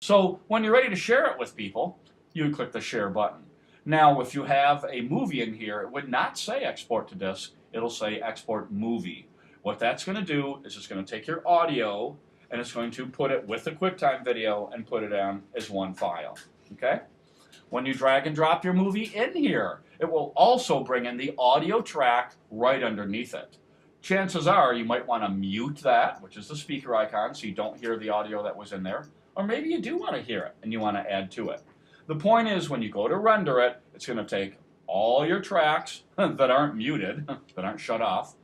So when you're ready to share it with people, you click the share button. Now, if you have a movie in here, it would not say export to disk, it'll say export movie. What that's going to do is it's going to take your audio and it's going to put it with the QuickTime video and put it down as one file. Okay? When you drag and drop your movie in here, it will also bring in the audio track right underneath it. Chances are you might want to mute that, which is the speaker icon, so you don't hear the audio that was in there. Or maybe you do want to hear it and you want to add to it. The point is, when you go to render it, it's going to take all your tracks that aren't muted, that aren't shut off,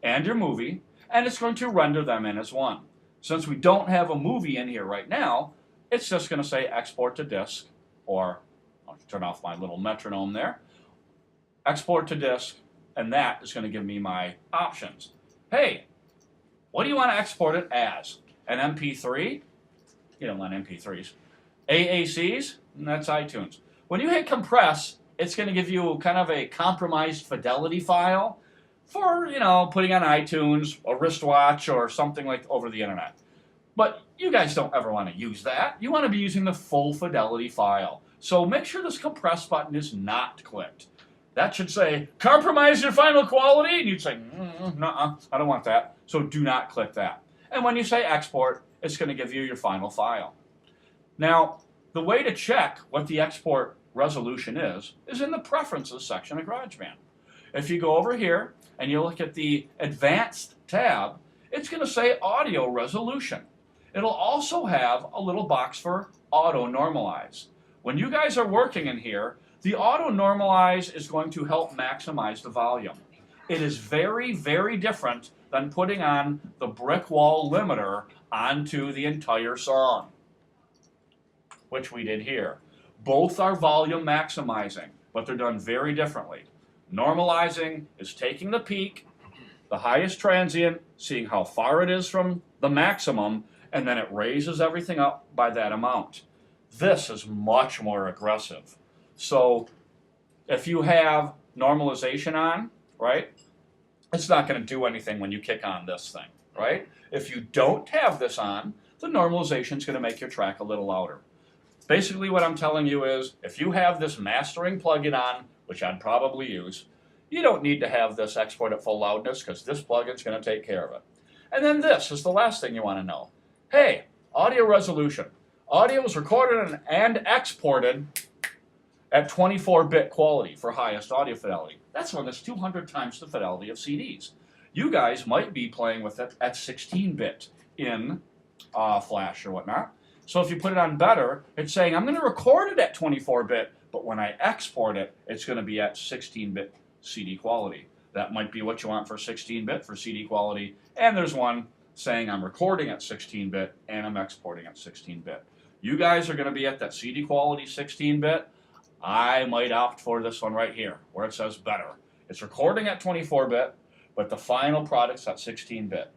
and your movie, and it's going to render them in as one. Since we don't have a movie in here right now, it's just going to say export to disk, or I'll turn off my little metronome there, export to disk, and that is going to give me my options. Hey, what do you want to export it as? An MP3? You don't want MP3s. AACs? And that's iTunes. When you hit compress, it's going to give you kind of a compromised fidelity file for, putting on iTunes, a wristwatch, or something like over the internet. But you guys don't ever want to use that. You want to be using the full fidelity file. So make sure this compress button is not clicked. That should say, compromise your final quality, and you'd say, nuh-uh, I don't want that. So do not click that. And when you say export, it's going to give you your final file. Now, the way to check what the export resolution is in the Preferences section of GarageBand. If you go over here and you look at the Advanced tab, it's going to say Audio Resolution. It'll also have a little box for Auto Normalize. When you guys are working in here, the Auto Normalize is going to help maximize the volume. It is very, very different than putting on the brick wall limiter onto the entire song, which we did here. Both are volume maximizing, but they're done very differently. Normalizing is taking the peak, the highest transient, seeing how far it is from the maximum, and then it raises everything up by that amount. This is much more aggressive. So if you have normalization on, right, it's not going to do anything when you kick on this thing, right? If you don't have this on, the normalization is going to make your track a little louder. Basically what I'm telling you is, if you have this mastering plugin on, which I'd probably use, you don't need to have this export at full loudness because this plugin's going to take care of it. And then this is the last thing you want to know. Hey, audio resolution. Audio is recorded and exported at 24-bit quality for highest audio fidelity. That's one that's 200 times the fidelity of CDs. You guys might be playing with it at 16-bit in Flash or whatnot. So if you put it on better, it's saying, I'm going to record it at 24-bit, but when I export it, it's going to be at 16-bit CD quality. That might be what you want for 16-bit for CD quality. And there's one saying I'm recording at 16-bit and I'm exporting at 16-bit. You guys are going to be at that CD quality 16-bit. I might opt for this one right here, where it says better. It's recording at 24-bit, but the final product's at 16-bit.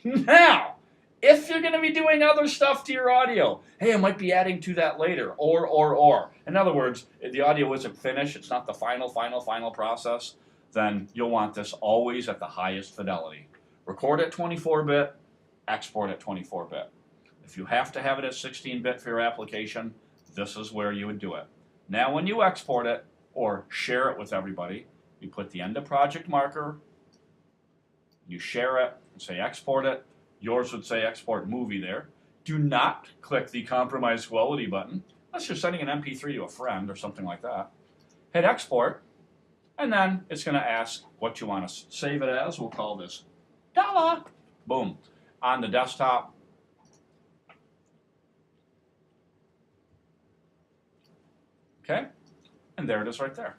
Now, if you're going to be doing other stuff to your audio, hey, I might be adding to that later, or. In other words, if the audio isn't finished, it's not the final process, then you'll want this always at the highest fidelity. Record at 24-bit, export at 24-bit. If you have to have it at 16-bit for your application, this is where you would do it. Now when you export it or share it with everybody, you put the end of project marker, you share it, and say export it. Yours would say export movie there. Do not click the compromise quality button unless you're sending an MP3 to a friend or something like that. Hit export, and then it's going to ask what you want to save it as. We'll call this dollar. Boom. On the desktop. Okay? And there it is right there.